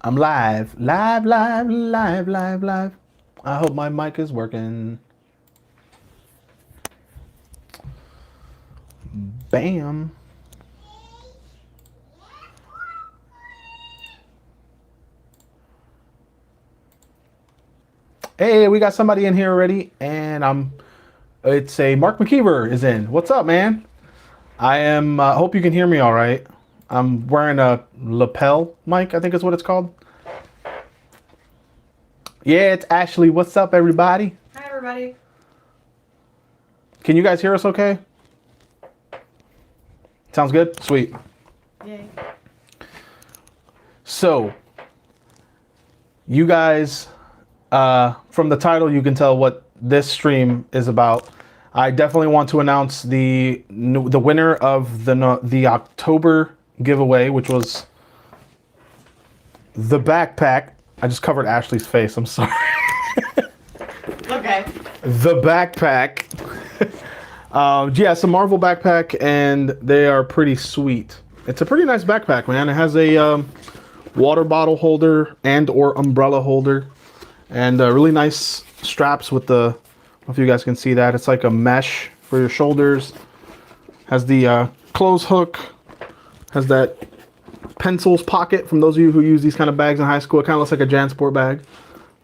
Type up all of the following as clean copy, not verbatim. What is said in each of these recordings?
I'm live. Live, live, live, live, live. I hope my mic is working. Bam. Hey, we got somebody in here already, and it's a Mark McKeever is in. What's up, man? I am, hope you can hear me all right. I'm wearing a lapel mic, I think is what it's called. Yeah, it's Ashley. What's up, everybody? Hi, everybody. Can you guys hear us okay? Sounds good? Sweet. Yay. So, you guys, from the title, you can tell what this stream is about. I definitely want to announce the winner of the October giveaway, which was the backpack. I just covered Ashley's face. I'm sorry. Okay. The backpack. Yeah, it's a Marvel backpack, and they are pretty sweet. It's a pretty nice backpack, man. It has a water bottle holder and or umbrella holder, and really nice straps with the, I don't know if you guys can see that. It's like a mesh for your shoulders. Has the clothes hook. Has that pencils pocket from those of you who use these kind of bags in high school. It kind of looks like a JanSport bag.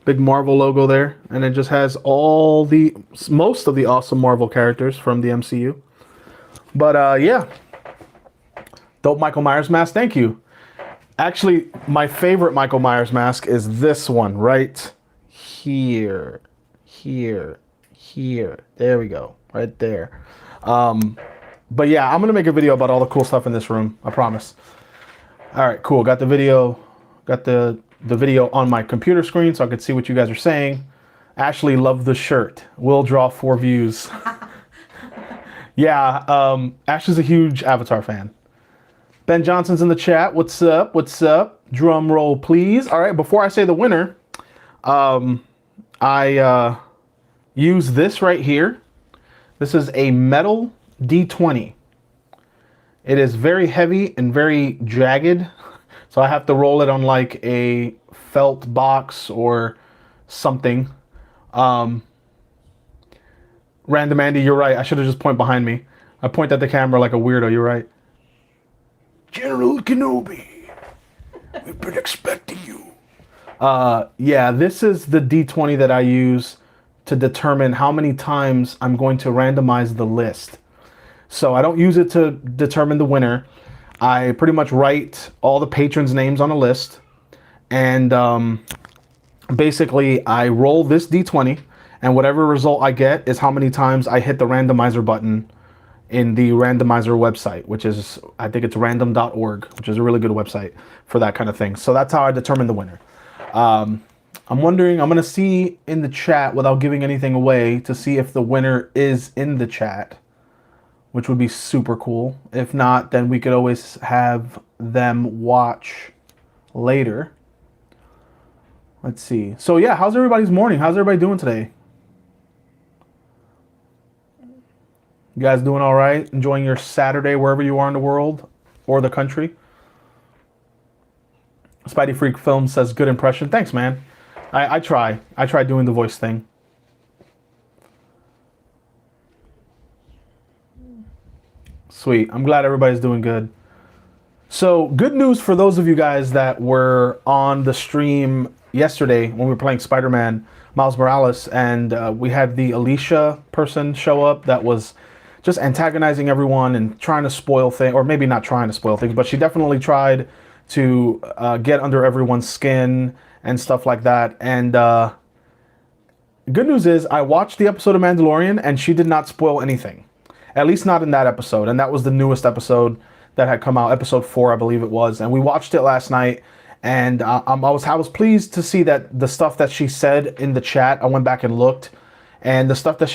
Big Marvel logo there, and it just has most of the awesome Marvel characters from the MCU. But yeah, dope Michael Myers mask. Thank you. Actually, my favorite Michael Myers mask is this one right here, here. There we go, right there. But yeah, I'm gonna make a video about all the cool stuff in this room. I promise. All right, cool. Got the video. Got the video on my computer screen so I could see what you guys are saying. Ashley, love the shirt. Will draw 4 views. Yeah, Ashley's a huge Avatar fan. Ben Johnson's in the chat. What's up? What's up? Drum roll, please. All right, before I say the winner, I use this right here. This is a metal D20. It is very heavy and very jagged. So I have to roll it on like a felt box or something. Random Andy, you're right. I should have just pointed behind me. I point at the camera like a weirdo. You're right. General Kenobi, we've been expecting you. Yeah, this is the D20 that I use to determine how many times I'm going to randomize the list. So I don't use it to determine the winner. I pretty much write all the patrons' names on a list, and basically I roll this D20, and whatever result I get is how many times I hit the randomizer button in the randomizer website, which is, I think it's random.org, which is a really good website for that kind of thing. So that's how I determine the winner. I'm wondering, I'm going to see in the chat without giving anything away to see if the winner is in the chat, which would be super cool. If not, then we could always have them watch later. Let's see. So yeah, how's everybody's morning? How's everybody doing today? You guys doing all right? Enjoying your Saturday wherever you are in the world or the country? Spidey Freak Film says good impression. Thanks, man. I try doing the voice thing. Sweet. I'm glad everybody's doing good. So, good news for those of you guys that were on the stream yesterday when we were playing Spider-Man Miles Morales, and we had the Alicia person show up that was just antagonizing everyone and trying to spoil things, or maybe not trying to spoil things, but she definitely tried to get under everyone's skin and stuff like that. And good news is I watched the episode of Mandalorian and she did not spoil anything. At least not in that episode. And that was the newest episode that had come out, episode 4, I believe it was. And we watched it last night. And I was pleased to see that the stuff that she said in the chat, I went back and looked. And the stuff that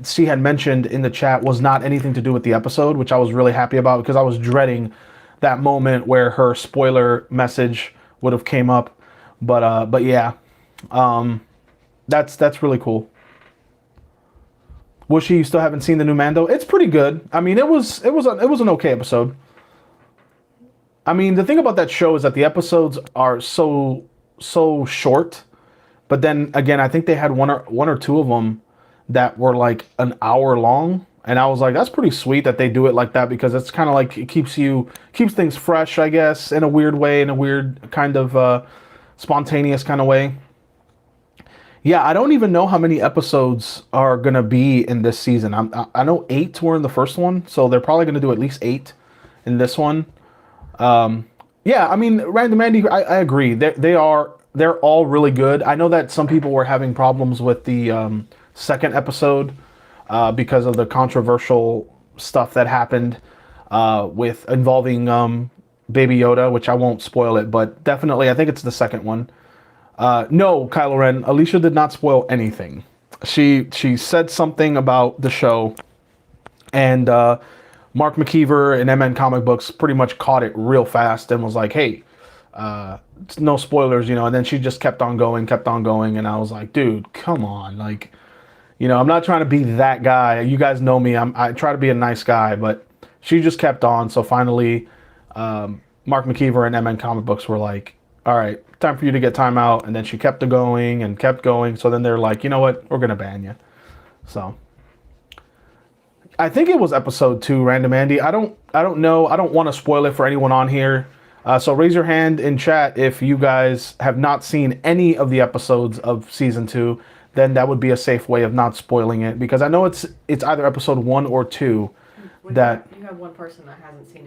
she had mentioned in the chat was not anything to do with the episode, which I was really happy about because I was dreading that moment where her spoiler message would have came up. But yeah, that's really cool. Wishy, you still haven't seen the new Mando? It's pretty good. I mean, it was an okay episode. I mean, the thing about that show is that the episodes are so short. But then again, I think they had one or two of them that were like an hour long, and I was like, that's pretty sweet that they do it like that because it's kind of like it keeps things fresh, I guess, in a weird way, in a weird kind of spontaneous kind of way. Yeah, I don't even know how many episodes are gonna be in this season. I know 8 were in the first one, so they're probably gonna do at least 8 in this one. Yeah, I mean, Random Andy, I agree. They're all really good. I know that some people were having problems with the second episode because of the controversial stuff that happened with involving Baby Yoda, which I won't spoil it, but definitely I think it's the second one. No, Kylo Ren, Alicia did not spoil anything. She said something about the show, and Mark McKeever and MN Comic Books pretty much caught it real fast and was like, hey, no spoilers, and then she just kept on going, and I was like, dude, come on, like, I'm not trying to be that guy. You guys know me. I try to be a nice guy, but she just kept on. So finally, Mark McKeever and MN Comic Books were like, all right, time for you to get time out. And then she kept going and kept going. So then they're like, you know what? We're going to ban you. So I think it was episode 2, Random Andy. I don't know. I don't want to spoil it for anyone on here. So raise your hand in chat if you guys have not seen any of the episodes of season 2. Then that would be a safe way of not spoiling it, because I know it's either episode 1 or 2 that you have one person that hasn't seen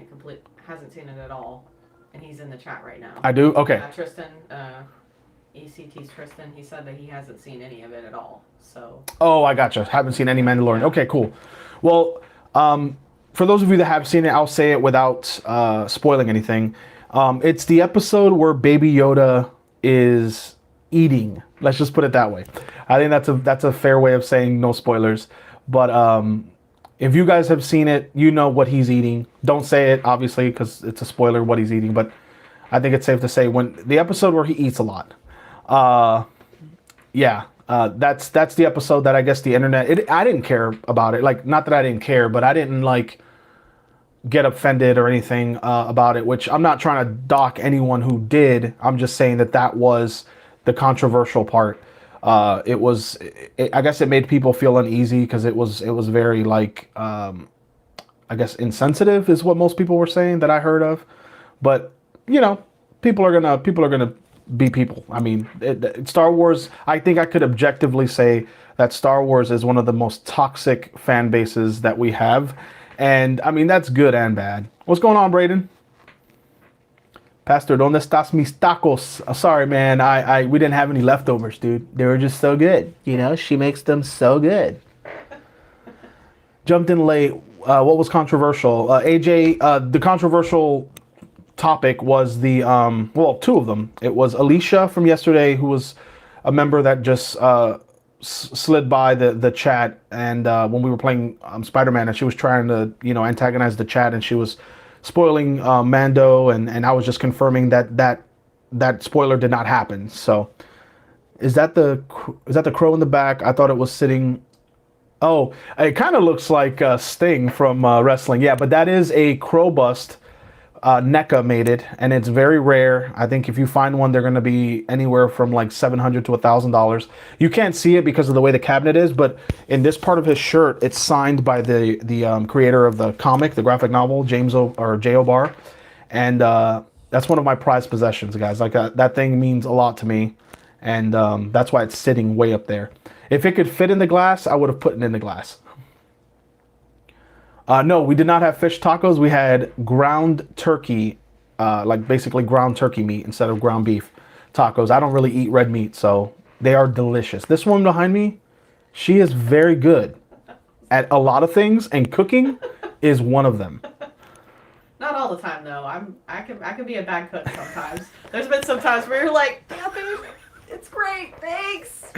it at all, and he's in the chat right now. I do. Okay. Tristan, ECT's Tristan. He said that he hasn't seen any of it at all. So. Oh, I gotcha. Haven't seen any Mandalorian. Okay, cool. Well, for those of you that have seen it, I'll say it without spoiling anything. It's the episode where Baby Yoda is eating. Let's just put it that way. I think that's a fair way of saying no spoilers. But if you guys have seen it, you know what he's eating. Don't say it, obviously, because it's a spoiler what he's eating. But I think it's safe to say when the episode where he eats a lot. That's the episode that I guess the internet. I didn't care about it. Like, not that I didn't care, but I didn't like get offended or anything about it. Which I'm not trying to dock anyone who did. I'm just saying that was the controversial part. I guess it made people feel uneasy because it was very like I guess insensitive is what most people were saying that I heard of. But people are gonna be people. I mean, Star Wars. I think I could objectively say that Star Wars is one of the most toxic fan bases that we have, and I mean that's good and bad. What's going on, Braden? Pastor, ¿dónde estás mis tacos? Sorry, man. We didn't have any leftovers, dude. They were just so good. She makes them so good. Jumped in late. What was controversial? AJ, the controversial topic was the, two of them. It was Alicia from yesterday, who was a member that just slid by the chat. And when we were playing Spider-Man, and she was trying to, antagonize the chat, and she was spoiling Mando, and I was just confirming that spoiler did not happen. So is that the crow in the back? I thought it was sitting. Oh, it kind of looks like Sting from wrestling. Yeah, but that is a crow bust. NECA made it, and it's very rare. I think if you find one, they're going to be anywhere from like $700 to $1,000. You can't see it because of the way the cabinet is, but in this part of his shirt, it's signed by the creator of the comic, the graphic novel, J.O. Barr, and that's one of my prized possessions, guys. Like that thing means a lot to me, and that's why it's sitting way up there. If it could fit in the glass, I would have put it in the glass. No, we did not have fish tacos. We had ground turkey, like basically ground turkey meat instead of ground beef tacos. I don't really eat red meat, so they are delicious. This woman behind me, she is very good at a lot of things, and cooking is one of them. Not all the time, though. I can be a bad cook sometimes. There's been some times where you're like, yeah, babe, it's great, thanks.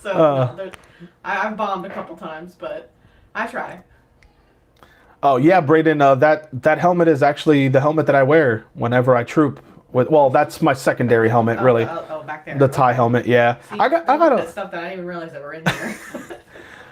So I've bombed a couple times, but I try. Oh yeah, Braden. That helmet is actually the helmet that I wear whenever I troop. Well, that's my secondary helmet, really. Oh, back there. The tie helmet, yeah. See, I got stuff that I didn't even realize that were in here.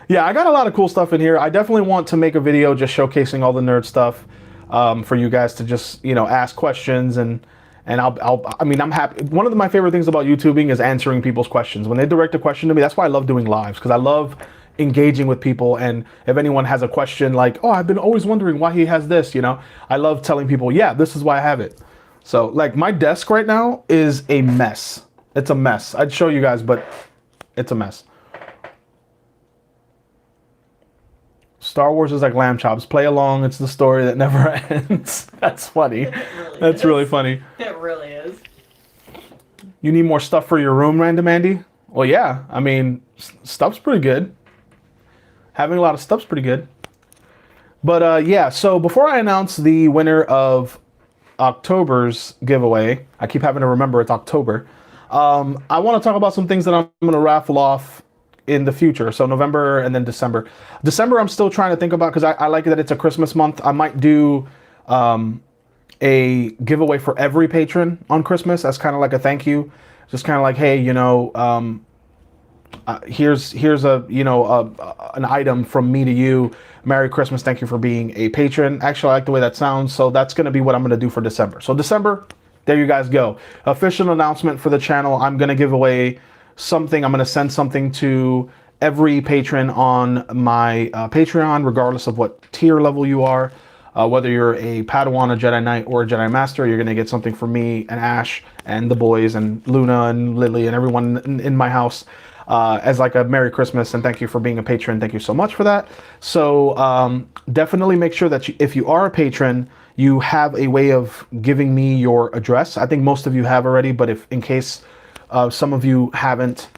Yeah, I got a lot of cool stuff in here. I definitely want to make a video just showcasing all the nerd stuff. for you guys to just, you know, ask questions, and I mean, I'm happy. One of my favorite things about YouTubing is answering people's questions. When they direct a question to me, that's why I love doing lives, because I love engaging with people. And if anyone has a question like, oh, I've been always wondering why he has this, you know, I love telling people, yeah, this is why I have it. So like my desk right now is a mess. It's a mess. I'd show you guys, but it's a mess. Star Wars is like lamb chops. Play along. It's the story that never ends. That's funny. That's really funny. It really is. You need more stuff for your room, Random Andy? Well, yeah. I mean, stuff's pretty good. Having a lot of stuff's pretty good. But yeah, so before I announce the winner of October's giveaway, I keep having to remember it's October. I want to talk about some things that I'm going to raffle off in the future. So November and then December. December, I'm still trying to think about, because I like that it's a Christmas month. I might do a giveaway for every patron on Christmas as kind of like a thank you. Just kind of like, hey, you know, here's a, you know, an item from me to you. Merry Christmas. Thank you for being a patron. Actually, I like the way that sounds. So that's going to be what I'm going to do for December. So December, there you guys go. Official announcement for the channel. I'm going to give away something. I'm going to send something to every patron on my Patreon, regardless of what tier level you are. Whether you're a Padawan, a Jedi Knight, or a Jedi Master, you're going to get something from me and Ash and the boys and Luna and Lily and everyone in my house as like a Merry Christmas and thank you for being a patron. Thank you so much for that. So definitely make sure that if you are a patron, you have a way of giving me your address. I think most of you have already, but if in case some of you haven't,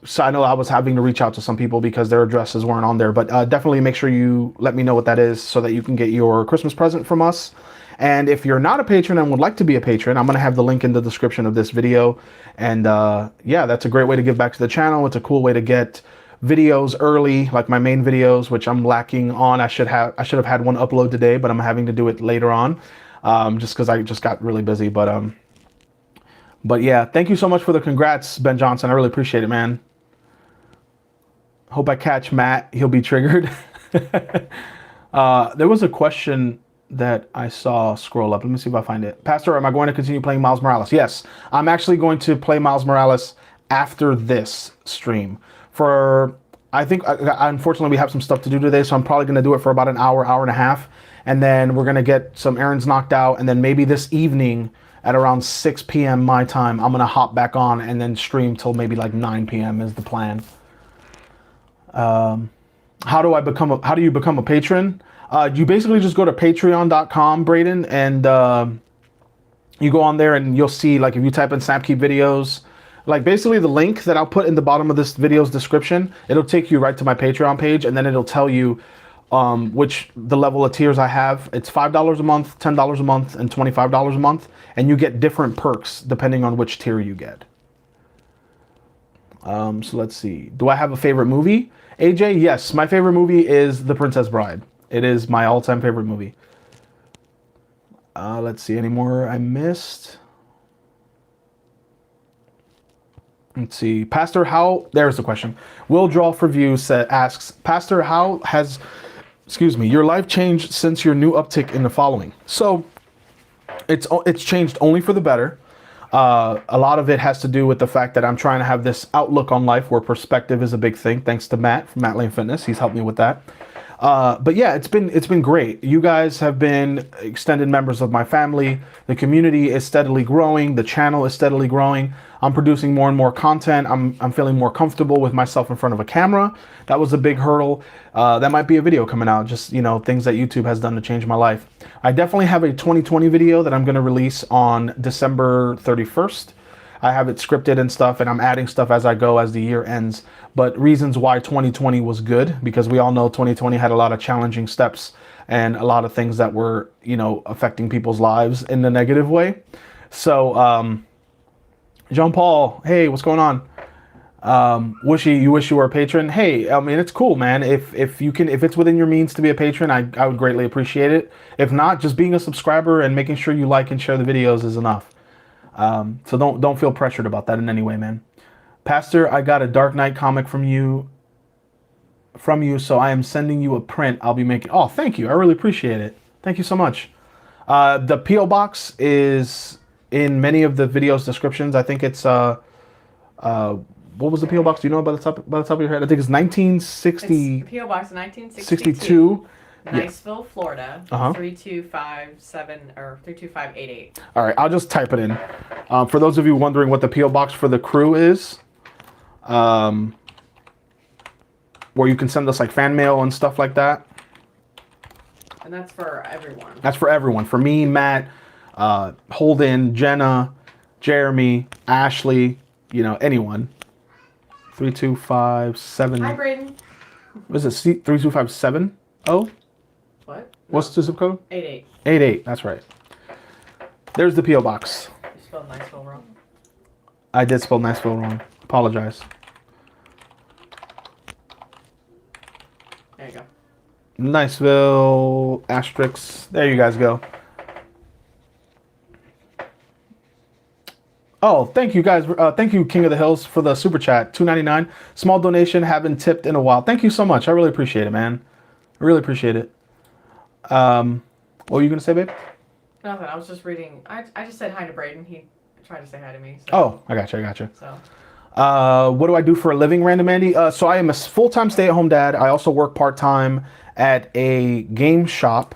so I know I was having to reach out to some people because their addresses weren't on there, but definitely make sure you let me know what that is so that you can get your Christmas present from us. And if you're not a patron and would like to be a patron, I'm going to have the link in the description of this video. And yeah, that's a great way to give back to the channel. It's a cool way to get videos early, like my main videos, which I'm lacking on. I should have had one upload today, but I'm having to do it later on, just because I just got really busy. But yeah, thank you so much for the congrats, Ben Johnson. I really appreciate it, man. Hope I catch Matt. He'll be triggered. There was a question that I saw scroll up. Let me see if I find it. Pastor, am I going to continue playing Miles Morales? Yes, I'm actually going to play Miles Morales after this stream. I think, unfortunately, we have some stuff to do today, so I'm probably going to do it for about an hour, hour and a half. And then we're going to get some errands knocked out. And then maybe this evening at around 6 p.m. my time, I'm going to hop back on and then stream till maybe like 9 p.m. is the plan. How do you become a patron? You basically just go to patreon.com, Braden, and you go on there and you'll see, like, if you type in Snapkeep videos, like basically the link that I'll put in the bottom of this video's description, it'll take you right to my Patreon page, and then it'll tell you which the level of tiers I have. It's $5 a month, $10 a month, and $25 a month, and you get different perks depending on which tier you get. So let's see. Do I have a favorite movie? AJ, yes, my favorite movie is The Princess Bride. It is my all-time favorite movie. Let's see, any more I missed? Let's see. Pastor, how... There's the question. Will Draw for View asks, Pastor, how has, your life changed since your new uptick in the following? So, it's changed only for the better. A lot of it has to do with the fact that I'm trying to have this outlook on life where perspective is a big thing. Thanks to Matt from Matt Lane Fitness. He's helped me with that. But yeah, it's been great. You guys have been extended members of my family. The community is steadily growing. The channel is steadily growing. I'm producing more and more content. I'm feeling more comfortable with myself in front of a camera. That was a big hurdle. That might be a video coming out. Just, things that YouTube has done to change my life. I definitely have a 2020 video that I'm going to release on December 31st. I have it scripted and stuff, and I'm adding stuff as I go as the year ends. But reasons why 2020 was good, because we all know 2020 had a lot of challenging steps and a lot of things that were, affecting people's lives in the negative way. So, Jean Paul, hey, what's going on? You wish you were a patron? Hey, I mean, it's cool, man. If it's within your means to be a patron, I would greatly appreciate it. If not, just being a subscriber and making sure you like and share the videos is enough. So don't feel pressured about that in any way, man. Pastor, I got a Dark Knight comic from you, so I am sending you a print I'll be making. Oh, thank you. I really appreciate it. Thank you so much. The PO box is in many of the videos descriptions. I think it's what was the PO box? Do you know by the top of your head? I think it's 1960. It's PO Box 1962. 62. Niceville, Florida. Uh-huh. 325 or 32588. All right, I'll just type it in. For those of you wondering what the PO box for the crew is, where you can send us like fan mail and stuff like that. And that's for everyone. That's for everyone. For me, Matt, Holden, Jenna, Jeremy, Ashley, you know, anyone. 3257. Hi, Braden. What is it? 32570? What? What's the zip code? 88. 88. That's right. There's the PO box. You spelled Niceville wrong. I did spell Niceville wrong. Apologize. There you go. Niceville asterisk. There you guys go. Oh, thank you guys. Thank you, King of the Hills, for the super chat. $2.99. Small donation. Haven't tipped in a while. Thank you so much. I really appreciate it, man. I really appreciate it. What were you gonna say, babe? Nothing. I was just reading. I just said hi to Braden. He tried to say hi to me. So. Oh, I got you. So. What do I do for a living, Random Andy? So I am a full-time stay-at-home dad. I also work part-time at a game shop,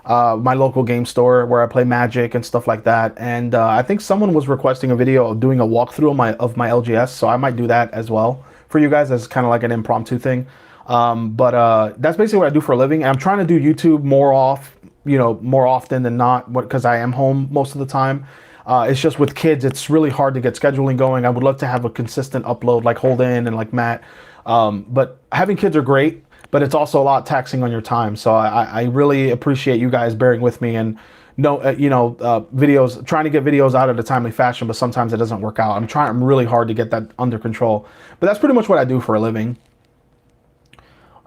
my local game store, where I play Magic and stuff like that. And I think someone was requesting a video of doing a walkthrough of my LGS, so I might do that as well for you guys as kind of like an impromptu thing. But that's basically what I do for a living. And I'm trying to do YouTube more often than not, because I am home most of the time. It's just with kids, it's really hard to get scheduling going. I would love to have a consistent upload like Holden and like Matt. But having kids are great, but it's also a lot taxing on your time. So I really appreciate you guys bearing with me and videos, trying to get videos out in a timely fashion, but sometimes it doesn't work out. I'm really hard to get that under control. But that's pretty much what I do for a living.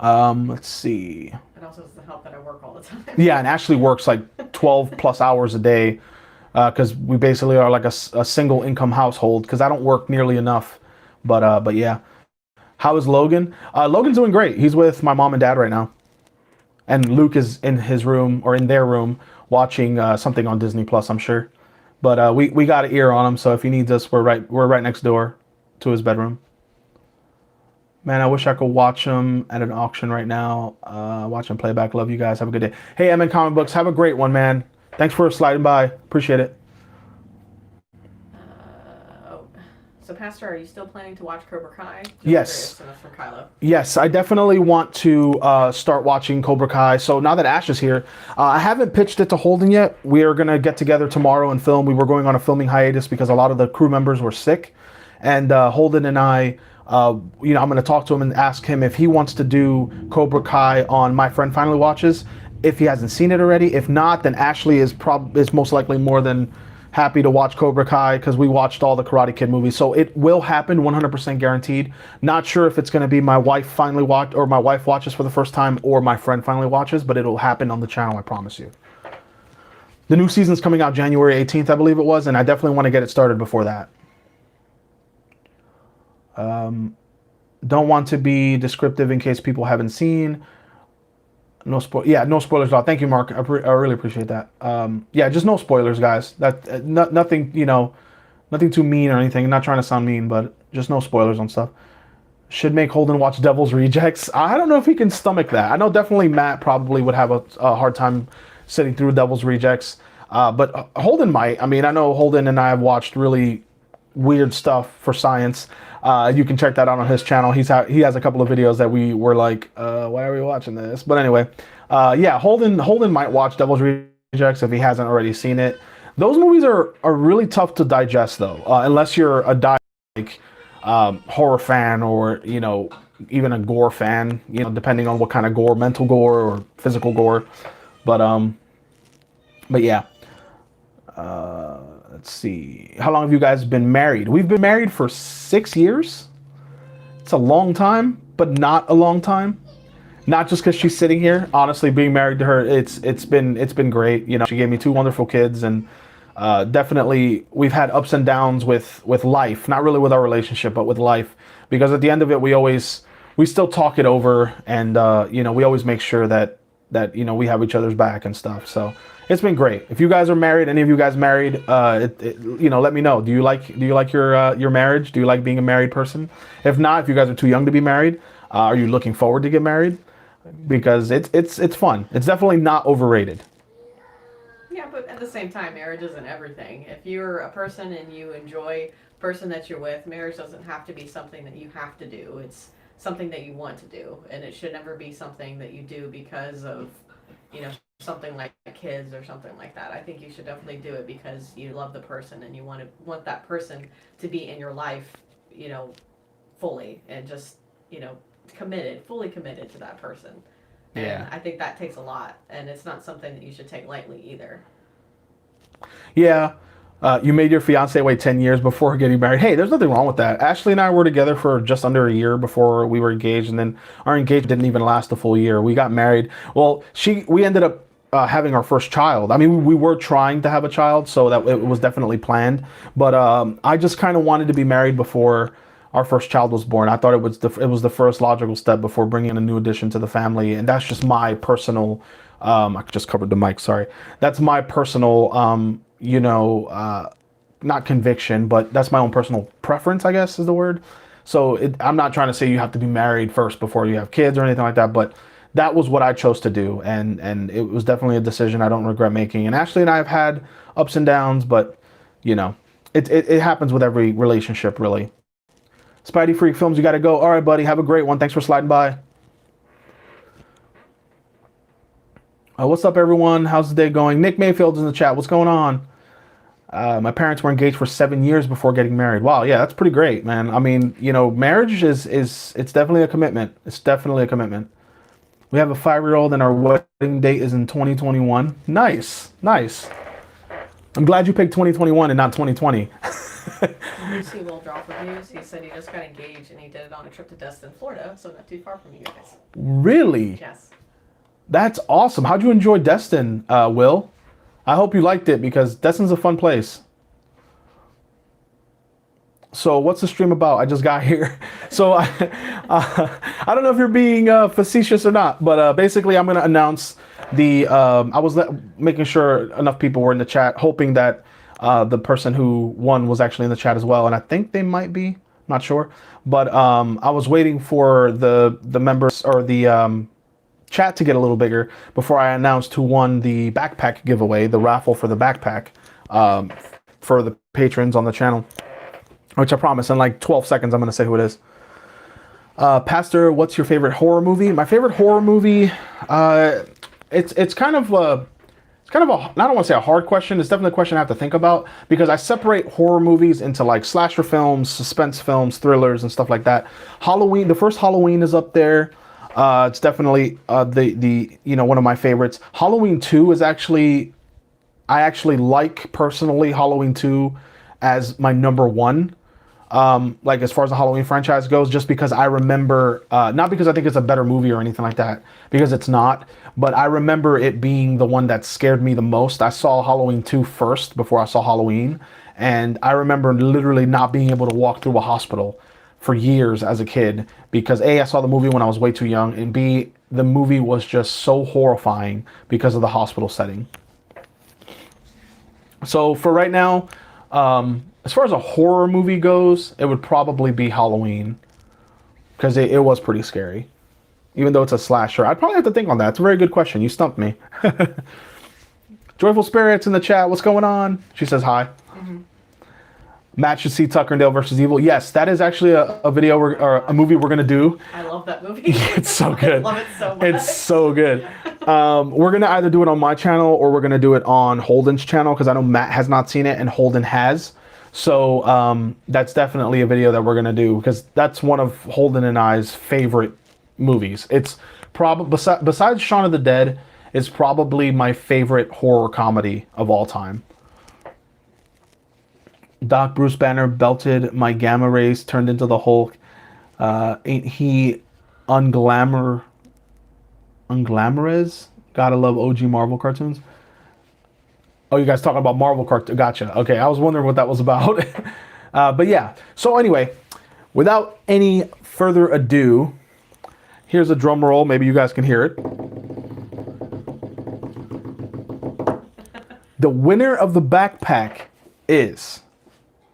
Let's see. It also doesn't help that I work all the time. Yeah, and Ashley works like 12 plus hours a day because we basically are like a single income household because I don't work nearly enough. But yeah. How is Logan? Logan's doing great. He's with my mom and dad right now. And Luke is in his room or in their room watching something on Disney Plus, I'm sure. But we got an ear on him, so if he needs us, we're right next door to his bedroom. Man, I wish I could watch him at an auction right now. Watch him play back. Love you guys. Have a good day. Hey, MN Comic Books, have a great one, man. Thanks for sliding by. Appreciate it. So, Pastor, are you still planning to watch Cobra Kai? Yes. Enough from Kylo. Yes, I definitely want to start watching Cobra Kai. So now that Ash is here, I haven't pitched it to Holden yet. We are going to get together tomorrow and film. We were going on a filming hiatus because a lot of the crew members were sick. And Holden and I, I'm going to talk to him and ask him if he wants to do Cobra Kai on My Friend Finally Watches, if he hasn't seen it already. If not, then Ashley is most likely more than happy to watch Cobra Kai because we watched all the Karate Kid movies. So it will happen, 100% guaranteed. Not sure if it's going to be my wife finally watch or my wife watches for the first time or my friend finally watches, but it'll happen on the channel, I promise you. The new season's coming out January 18th, I believe it was, and I definitely want to get it started before that. Don't want to be descriptive in case people haven't seen. No spoilers at all. Thank you, Mark. I really appreciate that. Yeah, just no spoilers, guys. That nothing, nothing too mean or anything. I'm not trying to sound mean, but just no spoilers on stuff. Should make Holden watch Devil's Rejects. I don't know if he can stomach that. I know definitely Matt probably would have a hard time sitting through Devil's Rejects, but Holden might. I mean, I know Holden and I have watched really weird stuff for science. You can check that out on his channel. He has a couple of videos that we were like, why are we watching this? But anyway, yeah, Holden might watch Devil's Rejects if he hasn't already seen it. Those movies are really tough to digest though, unless you're a horror fan or even a gore fan. Depending on what kind of gore, mental gore or physical gore. But yeah. Let's see. How long have you guys been married? We've been married for 6 years. It's a long time, but not a long time. Not just because she's sitting here. Honestly, being married to her, it's been great. She gave me 2 wonderful kids, and definitely we've had ups and downs with life. Not really with our relationship, but with life. Because at the end of it, we still talk it over, and we always make sure that that we have each other's back and stuff. So it's been great. If you guys are married, any of you guys married, let me know. Do you like your marriage? Do you like being a married person? If not, if you guys are too young to be married, are you looking forward to get married? Because it's fun. It's definitely not overrated. Yeah, but at the same time, marriage isn't everything. If you're a person and you enjoy the person that you're with, marriage doesn't have to be something that you have to do. It's something that you want to do, and it should never be something that you do because of, something like kids or something like that. I think you should definitely do it because you love the person and you want that person to be in your life, fully and just, fully committed to that person. And Yeah. I think that takes a lot, and it's not something that you should take lightly either. Yeah. You made your fiance wait 10 years before getting married. Hey, there's nothing wrong with that. Ashley and I were together for just under a year before we were engaged, and then our engagement didn't even last a full year. We got married. Well, we ended up having our first child. I mean, we were trying to have a child, so that it was definitely planned. But I just kind of wanted to be married before our first child was born. I thought it was the first logical step before bringing a new addition to the family, and that's just my personal. I just covered the mic. Sorry. That's my personal. Not conviction, but that's my own personal preference, I guess is the word. So I'm not trying to say you have to be married first before you have kids or anything like that, but that was what I chose to do, and it was definitely a decision I don't regret making. And Ashley and I have had ups and downs, but it happens with every relationship, really. Spidey Freak Films, you got to go. All right, buddy, have a great one. Thanks for sliding by. What's up, everyone? How's the day going? Nick Mayfield's in the chat. What's going on? My parents were engaged for 7 years before getting married. Wow, yeah, that's pretty great, man. I mean, marriage is it's definitely a commitment. It's definitely a commitment. We have a 5-year-old and our wedding date is in 2021. Nice, nice. I'm glad you picked 2021 and not 2020. Lucy will drop reviews. He said he just got engaged and he did it on a trip to Destin, Florida, so not too far from you guys. Really? Yes. That's awesome. How'd you enjoy Destin, Will? I hope you liked it because Destin's a fun place. So what's the stream about? I just got here. So I don't know if you're being facetious or not, but basically I'm going to announce I was making sure enough people were in the chat, hoping that the person who won was actually in the chat as well. And I think they might be, not sure. But I was waiting for the members or the chat to get a little bigger before I announced who won the backpack giveaway, the raffle for the backpack for the patrons on the channel, which I promise in like 12 seconds I'm going to say who it is. Pastor, what's your favorite horror movie? My favorite horror movie, it's kind of a, I don't want to say a hard question. It's definitely a question I have to think about because I separate horror movies into like slasher films, suspense films, thrillers, and stuff like that. Halloween, the first Halloween is up there. It's definitely one of my favorites. Halloween 2 is I actually like personally Halloween 2 as my number one. Like as far as the Halloween franchise goes, just because I remember, not because I think it's a better movie or anything like that, because it's not, but I remember it being the one that scared me the most. I saw Halloween 2 first before I saw Halloween, and I remember literally not being able to walk through a hospital for years as a kid because A, I saw the movie when I was way too young, and B, the movie was just so horrifying because of the hospital setting. So for right now, as far as a horror movie goes, it would probably be Halloween because it was pretty scary. Even though it's a slasher, I'd probably have to think on that. It's a very good question. You stumped me. Joyful Spirits in the chat. What's going on? She says hi. Mm-hmm. Matt should see Tucker and Dale versus Evil. Yes, that is actually a video or a movie we're gonna do. I love that movie. It's so good. I love it so much. It's so good. We're gonna either do it on my channel or we're gonna do it on Holden's channel because I know Matt has not seen it and Holden has. So that's definitely a video that we're gonna do because that's one of Holden and I's favorite movies. It's probably besides Shaun of the Dead, it's probably my favorite horror comedy of all time. Doc Bruce Banner belted my gamma rays, turned into the Hulk. Ain't he unglamorous? Gotta love OG Marvel cartoons. Oh, you guys talking about Marvel cartoons? Gotcha. Okay, I was wondering what that was about. But yeah. So anyway, without any further ado, here's a drum roll. Maybe you guys can hear it. The winner of the backpack is...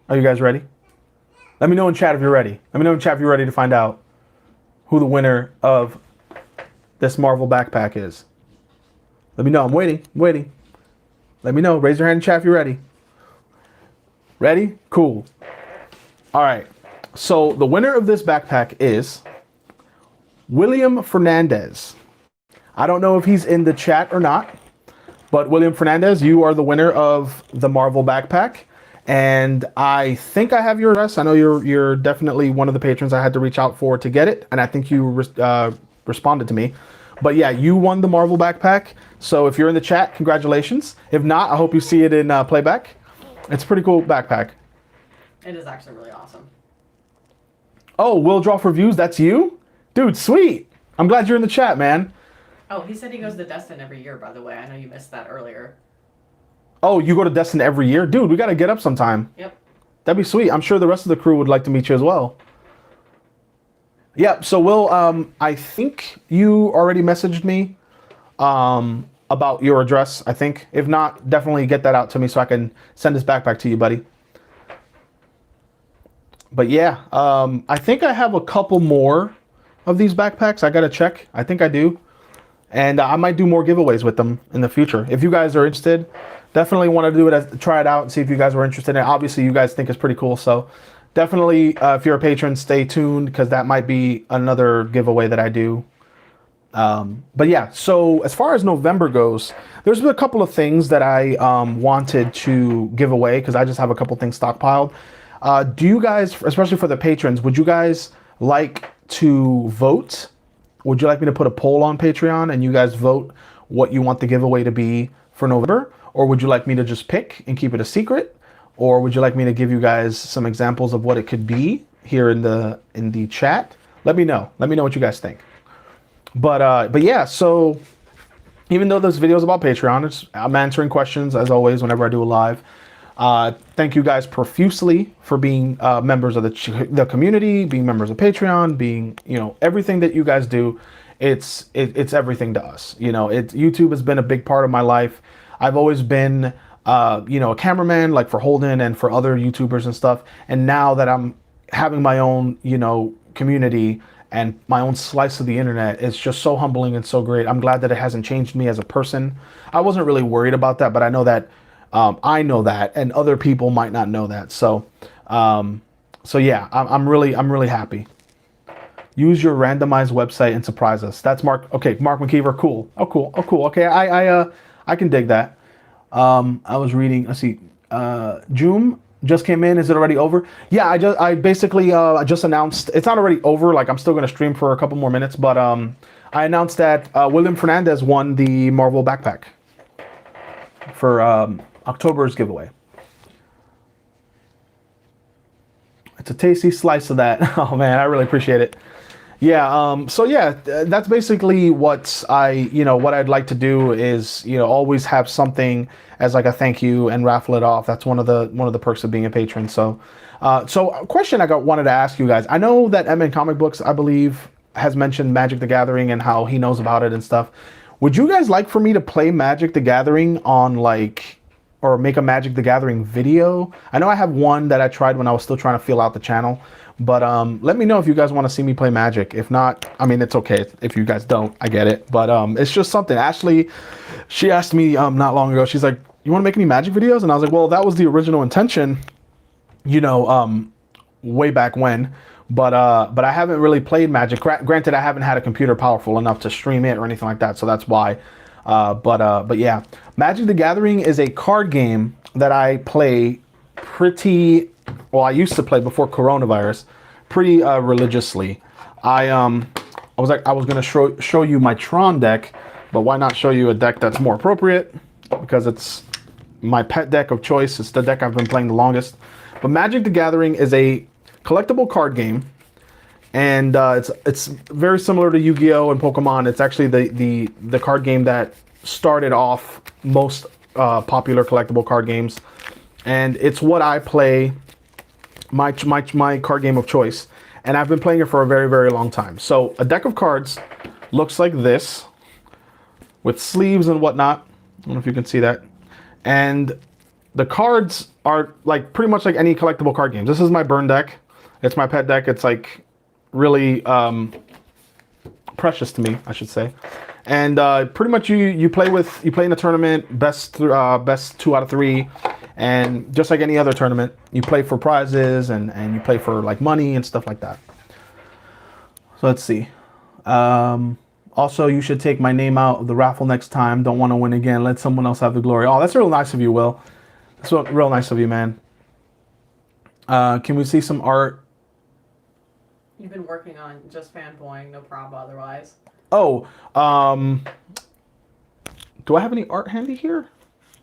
Are you guys ready? Let me know in chat if you're ready. Let me know in chat if you're ready to find out who the winner of this Marvel backpack is. Let me know. I'm waiting. I'm waiting. Let me know. Raise your hand in chat if you're ready. Ready? Cool. All right. So the winner of this backpack is William Fernandez. I don't know if he's in the chat or not, but William Fernandez, you are the winner of the Marvel backpack. And I think I have your address. I know you're definitely one of the patrons I had to reach out for to get it. And I think you responded to me. But yeah, you won the Marvel backpack. So if you're in the chat, congratulations. If not, I hope you see it in playback. It's a pretty cool backpack. It is actually really awesome. Oh, Will Draw for Views, that's you? Dude, sweet. I'm glad you're in the chat, man. Oh, he said he goes to Destin every year, by the way. I know you missed that earlier. Oh, you go to Destin every year? Dude, we got to get up sometime. Yep. That'd be sweet. I'm sure the rest of the crew would like to meet you as well. Yeah, so Will, I think you already messaged me about your address, I think. If not, definitely get that out to me so I can send this backpack to you, buddy. But yeah, I think I have a couple more of these backpacks. I got to check. I think I do. And I might do more giveaways with them in the future. If you guys are interested, definitely want to do it, try it out and see if you guys were interested. And obviously you guys think it's pretty cool. So definitely, if you're a patron, stay tuned because that might be another giveaway that I do. But yeah, so as far as November goes, there's been a couple of things that I wanted to give away because I just have a couple things stockpiled. Do you guys, especially for the patrons, would you guys like to vote? Would you like me to put a poll on Patreon and you guys vote what you want the giveaway to be for November? Or would you like me to just pick and keep it a secret? Or would you like me to give you guys some examples of what it could be here in the chat? Let me know. Let me know what you guys think. But yeah, so even though this video is about Patreon, I'm answering questions as always whenever I do a live. Thank you guys profusely for being members of the community, being members of Patreon, being, you know, everything that you guys do. It's everything to us. You know, YouTube has been a big part of my life. I've always been, you know, a cameraman like for Holden and for other YouTubers and stuff. And now that I'm having my own, you know, community and my own slice of the internet, it's just so humbling and so great. I'm glad that it hasn't changed me as a person. I wasn't really worried about that, but I know that I know that, and other people might not know that. So, so yeah, I'm really happy. Use your randomized website and surprise us. That's Mark. Okay, Mark McKeever. Cool. Oh, cool. Oh, cool. Okay, I can dig that. I was reading. Let's see. Joom just came in. Is it already over? Yeah, I basically just announced. It's not already over. Like I'm still gonna stream for a couple more minutes, but I announced that William Fernandez won the Marvel backpack for October's giveaway. It's a tasty slice of that. Oh man, I really appreciate it. Yeah, so yeah, that's basically what I'd like to do is, you know, always have something as like a thank you and raffle it off. That's one of the perks of being a patron. So a question I wanted to ask you guys. I know that MN Comic Books, I believe, has mentioned Magic the Gathering and how he knows about it and stuff. Would you guys like for me to play Magic the Gathering on or make a Magic the Gathering video? I know I have one that I tried when I was still trying to feel out the channel, but let me know if you guys want to see me play Magic. If not, I mean, it's okay. If you guys don't, I get it. But it's just something. Ashley, she asked me not long ago, she's like, you want to make any Magic videos? And I was like, well, that was the original intention, you know, way back when. But I haven't really played Magic. Granted, I haven't had a computer powerful enough to stream it or anything like that, so that's why. But yeah, Magic the Gathering is a card game that I play I used to play before coronavirus, pretty religiously. I was gonna show you my Tron deck, but why not show you a deck that's more appropriate? Because it's my pet deck of choice. It's the deck I've been playing the longest. But Magic the Gathering is a collectible card game, and it's very similar to Yu-Gi-Oh! And Pokemon. It's actually the card game that started off most popular collectible card games, and it's what I play, my card game of choice, and I've been playing it for a very, very long time. So a deck of cards looks like this, with sleeves and whatnot. I don't know if you can see that. And the cards are like pretty much like any collectible card game. This is my burn deck. It's my pet deck. It's like really precious to me, I should say. And pretty much you play in a tournament, best 2 out of 3, and just like any other tournament, you play for prizes and you play for like money and stuff like that. So let's see. Also, you should take my name out of the raffle next time. Don't want to win again. Let someone else have the glory. Oh, that's real nice of you, Will. That's real nice of you, man. Can we see some art? You've been working on just fanboying, no problem otherwise. Oh, do I have any art handy here?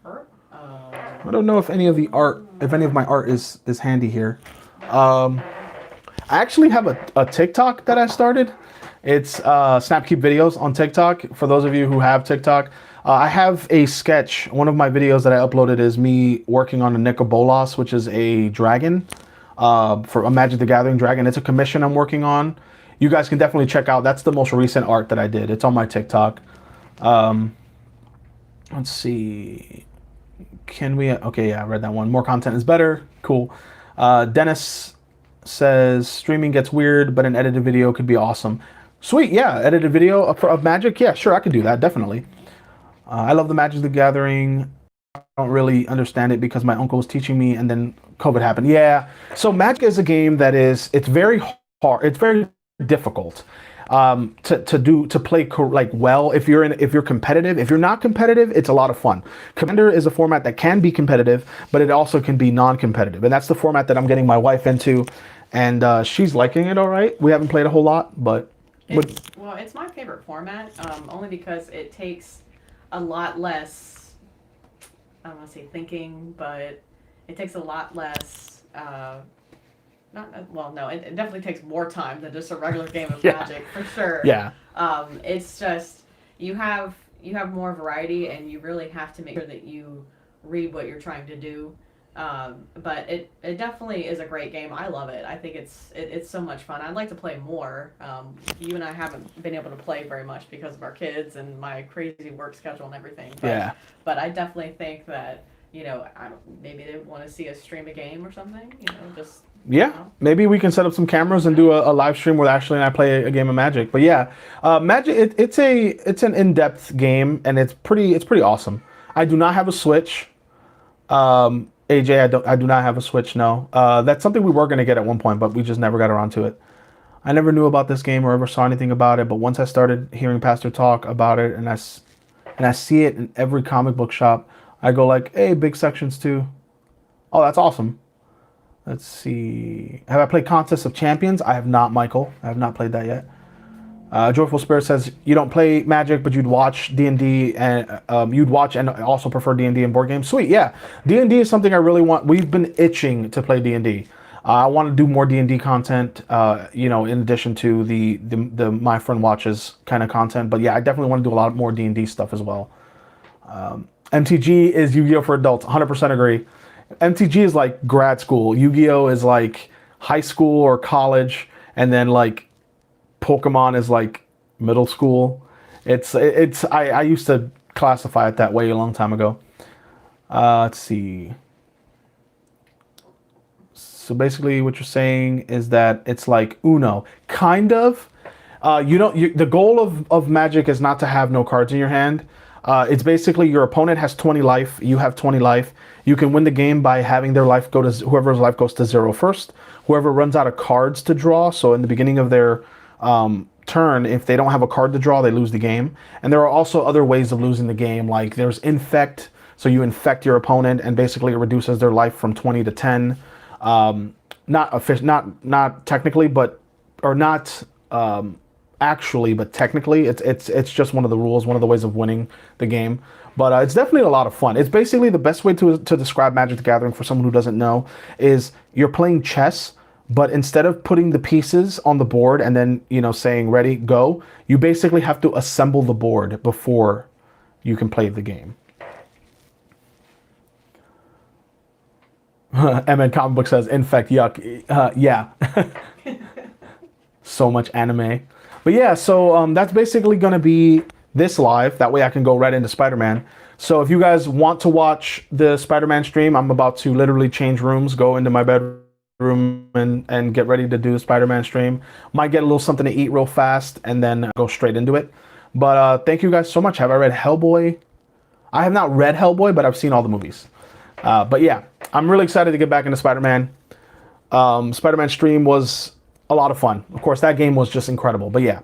Art? I don't know if any of my art is handy here. I actually have a TikTok that I started. It's Snap Keep Videos on TikTok. For those of you who have TikTok, I have a sketch. One of my videos that I uploaded is me working on a Nicobolas, which is a dragon, for a Magic the Gathering dragon. It's a commission I'm working on. You guys can definitely check out. That's the most recent art that I did. It's on my TikTok. Let's see. Can we? Okay, yeah, I read that one. More content is better. Cool. Dennis says streaming gets weird, but an edited video could be awesome. Sweet, yeah, edited video of Magic. Yeah, sure, I could do that, definitely. I love the Magic the Gathering. I don't really understand it because my uncle was teaching me and then COVID happened. Yeah, so Magic is a game that it's very hard. It's very difficult to play like well if you're competitive. If you're not competitive, it's a lot of fun. Commander is a format that can be competitive, but it also can be non-competitive, and that's the format that I'm getting my wife into, and she's liking it all right. We haven't played a whole lot, but it's my favorite format, only because it takes a lot less, I don't want to say thinking, but it takes a lot less it definitely takes more time than just a regular game of Magic, for sure. Yeah. It's just you have more variety, and you really have to make sure that you read what you're trying to do. But it definitely is a great game. I love it. I think it's so much fun. I'd like to play more. You and I haven't been able to play very much because of our kids and my crazy work schedule and everything. But I definitely think that, maybe they want to see us stream a game or something. Maybe we can set up some cameras and do a live stream where Ashley and I play a game of Magic. But yeah, Magic it's an in-depth game, and it's pretty awesome. I do not have a Switch. AJ, I do not have a Switch. No, that's something we were gonna get at one point, but we just never got around to it. I never knew about this game or ever saw anything about it, but once I started hearing Pastor talk about it, and I see it in every comic book shop, I go like, hey, big sections too. Oh, that's awesome. Let's see. Have I played Contest of Champions? I have not, Michael. I have not played that yet. Joyful Spirit says you don't play Magic, but you'd watch D&D and you'd watch and also prefer D&D and board games. Sweet, yeah. D&D is something I really want. We've been itching to play D&D. I want to do more D&D content, in addition to the My Friend Watches kind of content. But yeah, I definitely want to do a lot more D&D stuff as well. MTG is Yu-Gi-Oh for adults. 100% agree. MTG is like grad school. Yu-Gi-Oh is like high school or college, and then like Pokemon is like middle school. I used to classify it that way a long time ago. Let's see. So basically what you're saying is that it's like Uno, kind of. The goal of Magic is not to have no cards in your hand. It's basically your opponent has 20 life, you have 20 life. You can win the game by having their life go to whoever's life goes to 0 first. Whoever runs out of cards to draw, so in the beginning of their turn, if they don't have a card to draw, they lose the game. And there are also other ways of losing the game, like there's infect, so you infect your opponent and basically it reduces their life from 20 to 10. Not technically, but actually, but technically, it's just one of the rules, one of the ways of winning the game. But it's definitely a lot of fun. It's basically the best way to describe Magic the Gathering for someone who doesn't know is you're playing chess, but instead of putting the pieces on the board and then, saying ready, go, you basically have to assemble the board before you can play the game. MN Comic Book says, infect, yuck. Yeah. So much anime. But yeah, so that's basically going to be this live. That way I can go right into Spider-Man. So if you guys want to watch the Spider-Man stream, I'm about to literally change rooms, go into my bedroom and get ready to do the Spider-Man stream. Might get a little something to eat real fast and then go straight into it. But thank you guys so much. Have I read Hellboy? I have not read Hellboy, but I've seen all the movies. But yeah, I'm really excited to get back into Spider-Man. Spider-Man stream was a lot of fun. Of course, that game was just incredible. But yeah,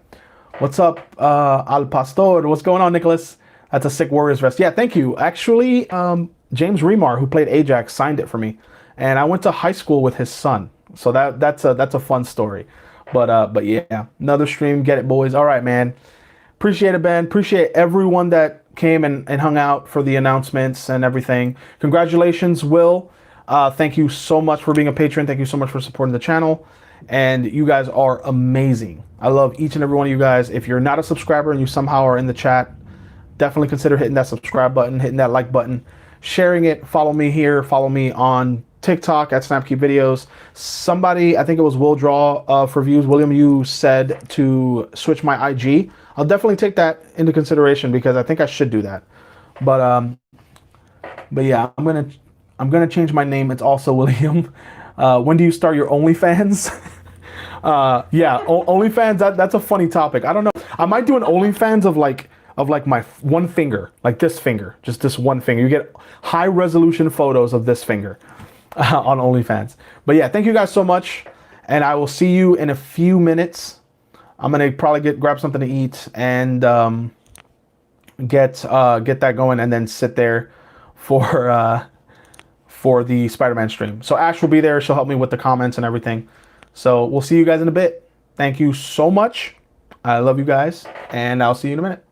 what's up, Al Pastor? What's going on, Nicholas? That's a sick Warriors vest. Yeah, thank you. Actually, James Remar, who played Ajax, signed it for me, and I went to high school with his son. So that's a fun story. But yeah, another stream. Get it, boys. All right, man. Appreciate it, Ben. Appreciate everyone that came and hung out for the announcements and everything. Congratulations, Will. Thank you so much for being a patron. Thank you so much for supporting the channel. And you guys are amazing. I love each and every one of you guys. If you're not a subscriber and you somehow are in the chat, definitely consider hitting that subscribe button, hitting that like button, sharing it. Follow me here. Follow me on TikTok at Snapkeep Videos. Somebody, I think it was Will Draw for views. William, you said to switch my IG. I'll definitely take that into consideration because I think I should do that. But yeah, I'm gonna change my name. It's also William. When do you start your OnlyFans? Yeah, OnlyFans. That's a funny topic. I don't know. I might do an OnlyFans of like my one finger, like this finger, just this one finger. You get high resolution photos of this finger on OnlyFans. But yeah, thank you guys so much, and I will see you in a few minutes. I'm gonna probably grab something to eat and get that going, and then sit there for the Spider-Man stream. So Ash will be there. She'll help me with the comments and everything. So we'll see you guys in a bit. Thank you so much. I love you guys, and I'll see you in a minute.